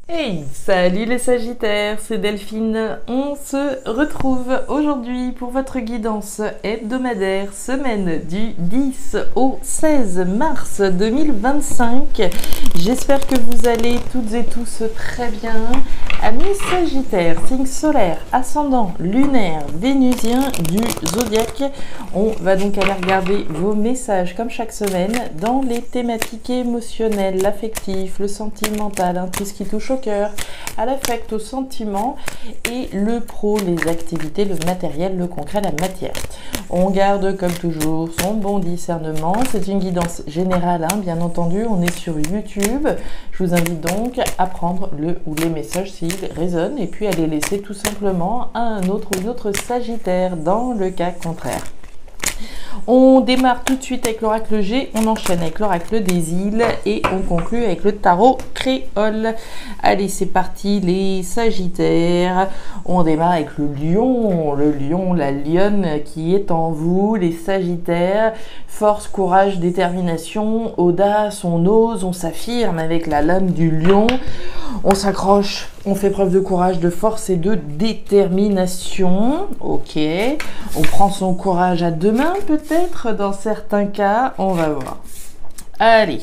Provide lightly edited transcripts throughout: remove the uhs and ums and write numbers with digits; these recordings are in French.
Hey, salut les Sagittaires, c'est Delphine. On se retrouve aujourd'hui pour votre guidance hebdomadaire, semaine du 10 au 16 mars 2025. J'espère que vous allez toutes et tous très bien. Amis Sagittaires, signe solaire, ascendant, lunaire, vénusien du zodiaque. On va donc aller regarder vos messages comme chaque semaine dans les thématiques émotionnelles, l'affectif, le sentimental, tout ce qui touche au cœur, à l'affect, au sentiment, et le pro, les activités, le matériel, le concret, la matière. On garde comme toujours son bon discernement. C'est une guidance générale, bien entendu. On est sur YouTube. Je vous invite donc à prendre le ou les messages s'ils résonnent et puis à les laisser tout simplement à un autre ou une autre Sagittaire dans le cas contraire. On démarre tout de suite avec l'oracle G, on enchaîne avec l'oracle des îles et on conclut avec le tarot créole. Allez, c'est parti les Sagittaires. On démarre avec le lion, la lionne qui est en vous, les Sagittaires. Force, courage, détermination, audace, on ose, on s'affirme avec la lame du lion. On s'accroche, on fait preuve de courage, de force et de détermination. Ok, on prend son courage à deux mains peut-être dans certains cas, on va voir. Allez,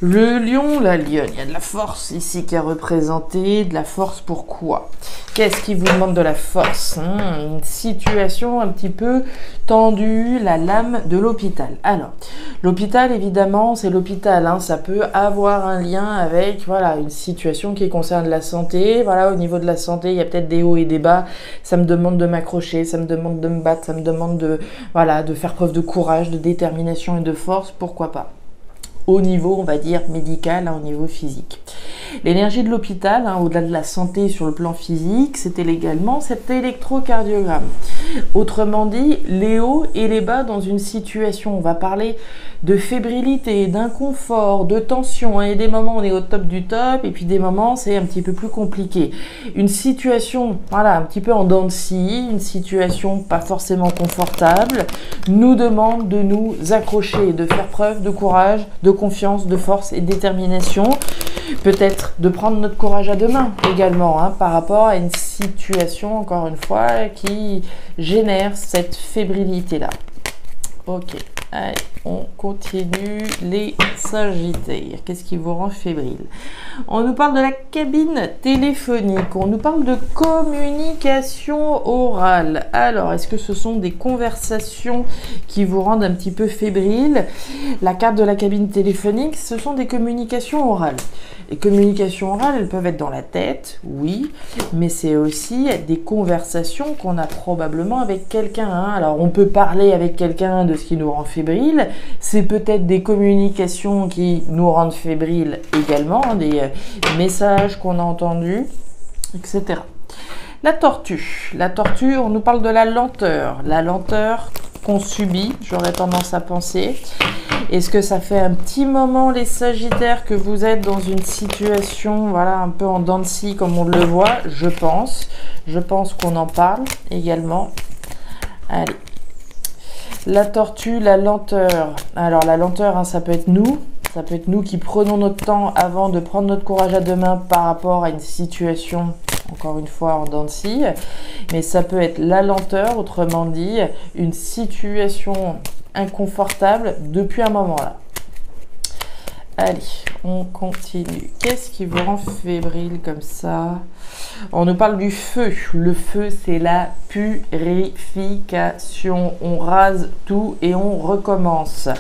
le lion, la lionne, il y a de la force ici qui est représentée. De la force pourquoi? Qu'est-ce qui vous demande de la force? Une situation un petit peu tendue, la lame de l'hôpital. Alors, l'hôpital, évidemment, c'est l'hôpital. Ça peut avoir un lien avec une situation qui concerne la santé. Au niveau de la santé, il y a peut-être des hauts et des bas. Ça me demande de m'accrocher, ça me demande de me battre, ça me demande de faire preuve de courage, de détermination et de force. Pourquoi pas? Au niveau, on va dire, médical, au niveau physique. L'énergie de l'hôpital, au-delà de la santé sur le plan physique, c'était également cet électrocardiogramme. Autrement dit, les hauts et les bas dans une situation. On va parler de fébrilité, d'inconfort, de tension. Et des moments, on est au top du top, et puis des moments, c'est un petit peu plus compliqué. Une situation, un petit peu en dents de scie, une situation pas forcément confortable, nous demande de nous accrocher, de faire preuve de courage, de confiance, de force et de détermination. Peut-être de prendre notre courage à deux mains également par rapport à une situation, encore une fois, qui génère cette fébrilité-là. Ok, allez, on continue les Sagittaires. Qu'est-ce qui vous rend fébrile? On nous parle de la cabine téléphonique, on nous parle de communication orale. Alors, est-ce que ce sont des conversations qui vous rendent un petit peu fébrile? La carte de la cabine téléphonique, ce sont des communications orales. Les communications orales, elles peuvent être dans la tête, oui, mais c'est aussi des conversations qu'on a probablement avec quelqu'un. Alors, on peut parler avec quelqu'un de ce qui nous rend fébrile. C'est peut-être des communications qui nous rendent fébriles également, des messages qu'on a entendus, etc. La tortue, on nous parle de la lenteur qu'on subit, j'aurais tendance à penser. Est-ce que ça fait un petit moment, les Sagittaires, que vous êtes dans une situation, un peu en dents de scie, comme on le voit? Je pense qu'on en parle également. Allez. La tortue, la lenteur. Alors, la lenteur, ça peut être nous. Ça peut être nous qui prenons notre temps avant de prendre notre courage à deux mains par rapport à une situation, encore une fois, en dents de scie. Mais ça peut être la lenteur, autrement dit, une situation inconfortable depuis un moment là. Allez, on continue. Qu'est-ce qui vous rend fébrile comme ça? On nous parle du feu. Le feu, c'est la purification. On rase tout et on recommence.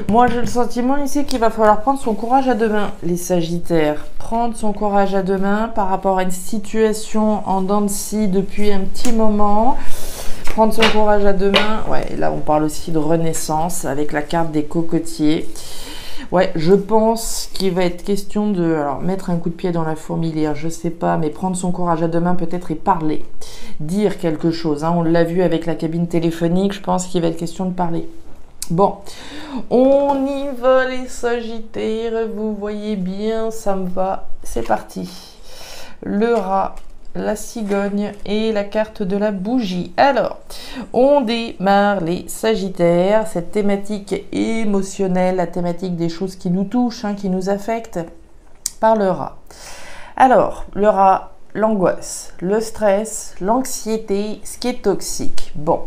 Moi, j'ai le sentiment ici qu'il va falloir prendre son courage à deux mains, les Sagittaires. Prendre son courage à deux mains par rapport à une situation en dents de scie depuis un petit moment. Prendre son courage à deux mains. Ouais, là, on parle aussi de renaissance avec la carte des cocotiers. Ouais, je pense qu'il va être question de mettre un coup de pied dans la fourmilière, je sais pas, mais prendre son courage à deux mains peut-être et parler, dire quelque chose. On l'a vu avec la cabine téléphonique, je pense qu'il va être question de parler. Bon, on y va les Sagittaires, vous voyez bien, ça me va, c'est parti. Le rat, la cigogne et la carte de la bougie. Alors, on démarre les Sagittaires, cette thématique émotionnelle, la thématique des choses qui nous touchent, qui nous affectent, par le rat. Alors, le rat, l'angoisse, le stress, l'anxiété, ce qui est toxique. Bon,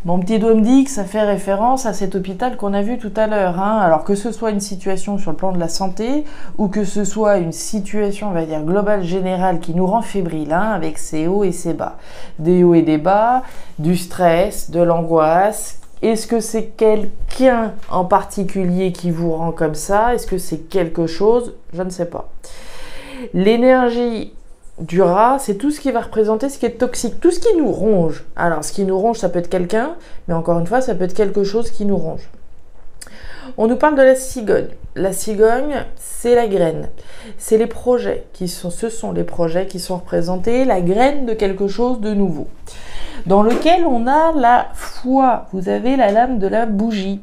mon petit doigt me dit que ça fait référence à cet hôpital qu'on a vu tout à l'heure. Hein. Alors que ce soit une situation sur le plan de la santé ou que ce soit une situation, on va dire, globale, générale qui nous rend fébriles, hein, avec ses hauts et ses bas. Des hauts et des bas, du stress, de l'angoisse. Est-ce que c'est quelqu'un en particulier qui vous rend comme ça? Est-ce que c'est quelque chose? Je ne sais pas. L'énergie du rat, c'est tout ce qui va représenter ce qui est toxique, tout ce qui nous ronge. Alors, ce qui nous ronge, ça peut être quelqu'un, mais encore une fois, ça peut être quelque chose qui nous ronge. On nous parle de la cigogne. La cigogne, c'est la graine. C'est les projets ce sont les projets qui sont représentés, la graine de quelque chose de nouveau, dans lequel on a la foi. Vous avez la lame de la bougie.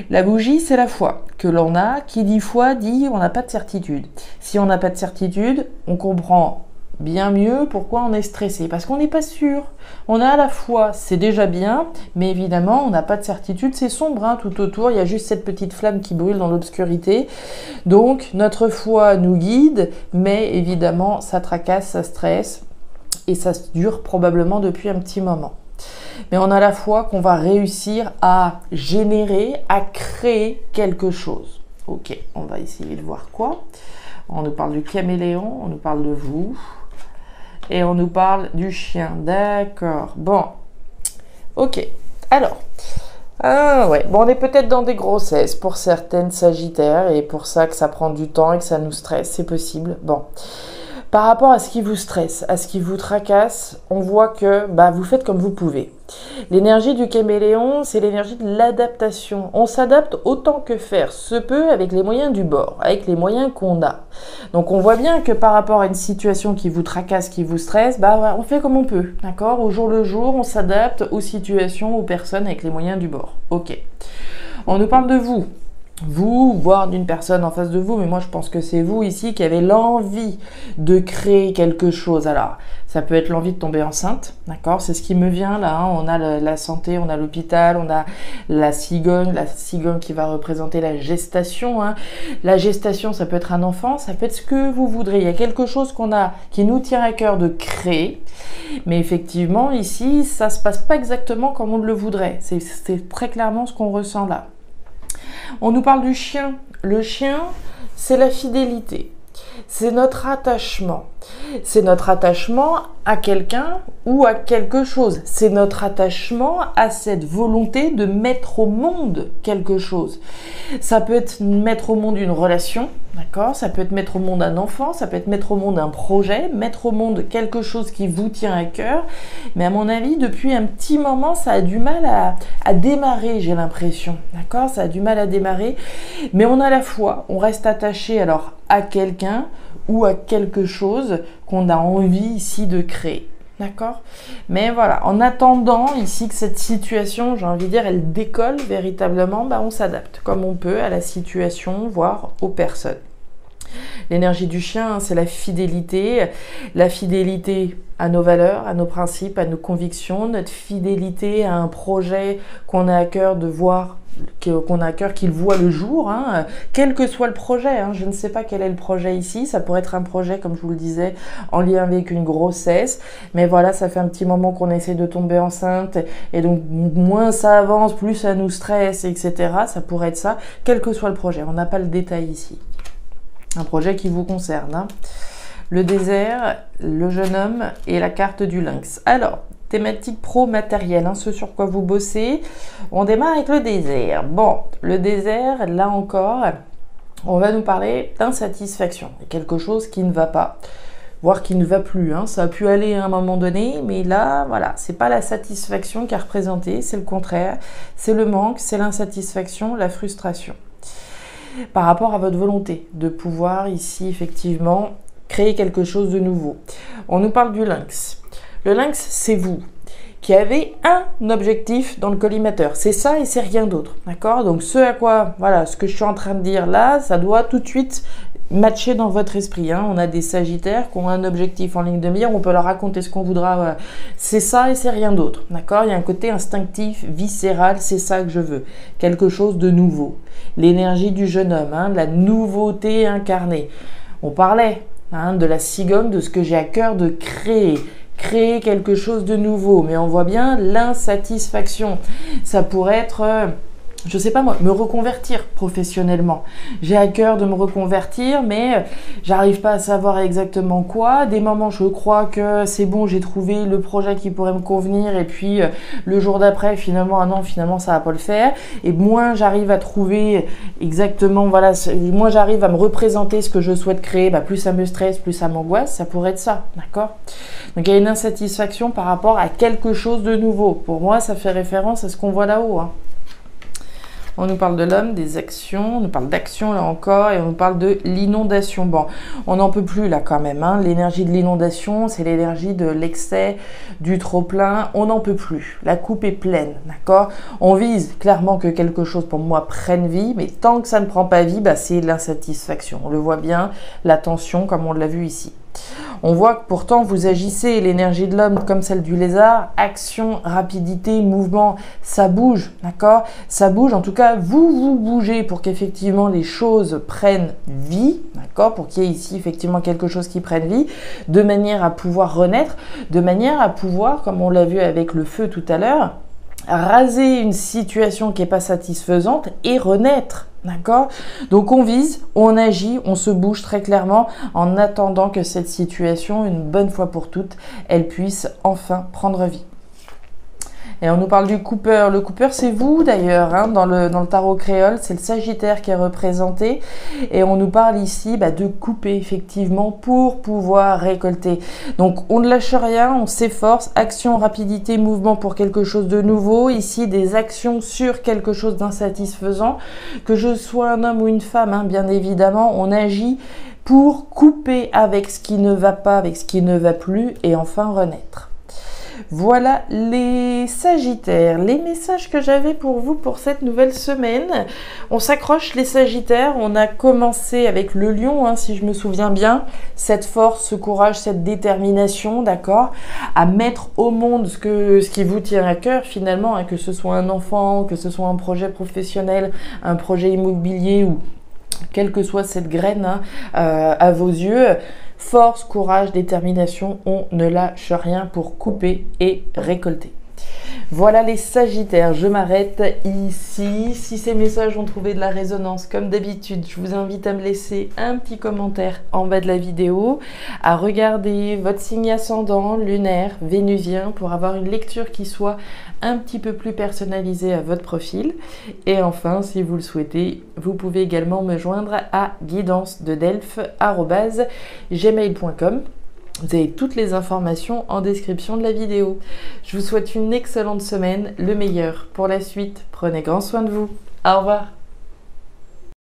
La bougie, c'est la foi que l'on a. Qui dit foi dit on n'a pas de certitude. Si on n'a pas de certitude, on comprend bien mieux pourquoi on est stressé, parce qu'on n'est pas sûr. On a la foi, c'est déjà bien, mais évidemment, on n'a pas de certitude, c'est sombre, hein, tout autour, il y a juste cette petite flamme qui brûle dans l'obscurité. Donc, notre foi nous guide, mais évidemment, ça tracasse, ça stresse, et ça dure probablement depuis un petit moment. Mais on a la foi qu'on va réussir à générer, à créer quelque chose. Ok, on va essayer de voir quoi. On nous parle du caméléon, on nous parle de vous. Et on nous parle du chien. D'accord. Bon. Ok. Alors. Ah ouais. Bon, on est peut-être dans des grossesses pour certaines sagittaires. Et pour ça que ça prend du temps et que ça nous stresse. C'est possible. Bon. Par rapport à ce qui vous stresse, à ce qui vous tracasse, on voit que vous faites comme vous pouvez. L'énergie du caméléon, c'est l'énergie de l'adaptation. On s'adapte autant que faire se peut avec les moyens du bord, avec les moyens qu'on a. Donc on voit bien que par rapport à une situation qui vous tracasse, qui vous stresse, on fait comme on peut, d'accord? Au jour le jour, on s'adapte aux situations, aux personnes avec les moyens du bord. Ok. On nous parle de vous. Vous, voire d'une personne en face de vous, mais moi je pense que c'est vous ici qui avez l'envie de créer quelque chose. Alors, ça peut être l'envie de tomber enceinte, d'accord? C'est ce qui me vient là, hein. On a la santé, on a l'hôpital, on a la cigogne qui va représenter la gestation, hein. La gestation, ça peut être un enfant, ça peut être ce que vous voudrez. Il y a quelque chose qui nous tient à cœur de créer, mais effectivement ici, ça se passe pas exactement comme on le voudrait. C'est très clairement ce qu'on ressent là. On nous parle du chien. Le chien, c'est la fidélité. C'est notre attachement. C'est notre attachement à quelqu'un ou à quelque chose. C'est notre attachement à cette volonté de mettre au monde quelque chose. Ça peut être mettre au monde une relation, d'accord? Ça peut être mettre au monde un enfant, ça peut être mettre au monde un projet, mettre au monde quelque chose qui vous tient à cœur. Mais à mon avis, depuis un petit moment, ça a du mal à démarrer, j'ai l'impression, d'accord? Ça a du mal à démarrer. Mais on a la foi, on reste attaché alors à quelqu'un ou à quelque chose qu'on a envie ici de créer. D'accord? Mais voilà, en attendant ici que cette situation, j'ai envie de dire, elle décolle véritablement, on s'adapte comme on peut à la situation, voire aux personnes. L'énergie du chien, c'est la fidélité à nos valeurs, à nos principes, à nos convictions, notre fidélité à un projet qu'on a à cœur de voir, qu'on a à cœur qu'il voit le jour, hein, quel que soit le projet, hein, je ne sais pas quel est le projet ici, ça pourrait être un projet, comme je vous le disais, en lien avec une grossesse, mais voilà, ça fait un petit moment qu'on essaie de tomber enceinte, et donc moins ça avance, plus ça nous stresse, etc., ça pourrait être ça, quel que soit le projet, on n'a pas le détail ici. Un projet qui vous concerne, hein. Le désert, le jeune homme et la carte du lynx. Alors, thématique pro-matérielle, hein, ce sur quoi vous bossez. On démarre avec le désert. Bon, le désert, là encore, on va nous parler d'insatisfaction. Quelque chose qui ne va pas, voire qui ne va plus, hein. Ça a pu aller à un moment donné, mais là, voilà, c'est pas la satisfaction qui est représentée, c'est le contraire. C'est le manque, c'est l'insatisfaction, la frustration. Par rapport à votre volonté de pouvoir ici, effectivement, créer quelque chose de nouveau. On nous parle du lynx. Le lynx, c'est vous qui avez un objectif dans le collimateur. C'est ça et c'est rien d'autre, d'accord? Donc ce à quoi, voilà, ce que je suis en train de dire là, ça doit tout de suite matcher dans votre esprit, hein. On a des sagittaires qui ont un objectif en ligne de mire, on peut leur raconter ce qu'on voudra, voilà. C'est ça et c'est rien d'autre, d'accord? Il y a un côté instinctif, viscéral, c'est ça que je veux, quelque chose de nouveau. L'énergie du jeune homme, hein, de la nouveauté incarnée. On parlait hein, de la cigogne, de ce que j'ai à cœur de créer quelque chose de nouveau. Mais on voit bien l'insatisfaction. Ça pourrait être... je sais pas moi, me reconvertir professionnellement. J'ai à cœur de me reconvertir, mais j'arrive pas à savoir exactement quoi. Des moments, je crois que c'est bon, j'ai trouvé le projet qui pourrait me convenir, et puis le jour d'après, finalement, ah non, finalement, ça va pas le faire. Et moins j'arrive à trouver exactement, voilà, moins j'arrive à me représenter ce que je souhaite créer, plus ça me stresse, plus ça m'angoisse. Ça pourrait être ça, d'accord? Donc il y a une insatisfaction par rapport à quelque chose de nouveau. Pour moi, ça fait référence à ce qu'on voit là-haut, hein. On nous parle de l'homme, des actions, on nous parle d'action là encore, et on nous parle de l'inondation. Bon, on n'en peut plus là quand même, hein. L'énergie de l'inondation, c'est l'énergie de l'excès, du trop-plein, on n'en peut plus. La coupe est pleine, d'accord? On vise clairement que quelque chose pour moi prenne vie, mais tant que ça ne prend pas vie, c'est l'insatisfaction. On le voit bien, la tension comme on l'a vu ici. On voit que pourtant vous agissez, l'énergie de l'homme comme celle du lézard, action, rapidité, mouvement, ça bouge, d'accord? Ça bouge, en tout cas vous bougez pour qu'effectivement les choses prennent vie, d'accord? Pour qu'il y ait ici effectivement quelque chose qui prenne vie, de manière à pouvoir renaître, de manière à pouvoir, comme on l'a vu avec le feu tout à l'heure, raser une situation qui n'est pas satisfaisante et renaître. D'accord? Donc on vise, on agit, on se bouge très clairement en attendant que cette situation, une bonne fois pour toutes, elle puisse enfin prendre vie. Et on nous parle du Cooper. Le Cooper, c'est vous d'ailleurs, hein, dans le tarot créole, c'est le Sagittaire qui est représenté. Et on nous parle ici de couper effectivement pour pouvoir récolter. Donc on ne lâche rien, on s'efforce, action, rapidité, mouvement pour quelque chose de nouveau. Ici des actions sur quelque chose d'insatisfaisant. Que je sois un homme ou une femme, hein, bien évidemment, on agit pour couper avec ce qui ne va pas, avec ce qui ne va plus et enfin renaître. Voilà les Sagittaires, les messages que j'avais pour vous pour cette nouvelle semaine. On s'accroche les Sagittaires, on a commencé avec le Lion, hein, si je me souviens bien, cette force, ce courage, cette détermination, d'accord, à mettre au monde ce qui vous tient à cœur finalement, hein, que ce soit un enfant, que ce soit un projet professionnel, un projet immobilier ou quelle que soit cette graine, hein, à vos yeux. Force, courage, détermination, on ne lâche rien pour couper et récolter. Voilà les Sagittaires, je m'arrête ici. Si ces messages ont trouvé de la résonance, comme d'habitude, je vous invite à me laisser un petit commentaire en bas de la vidéo, à regarder votre signe ascendant, lunaire, vénusien, pour avoir une lecture qui soit un petit peu plus personnalisée à votre profil. Et enfin, si vous le souhaitez, vous pouvez également me joindre à guidance-de-delphes@gmail.com. Vous avez toutes les informations en description de la vidéo. Je vous souhaite une excellente semaine, le meilleur pour la suite. Prenez grand soin de vous. Au revoir.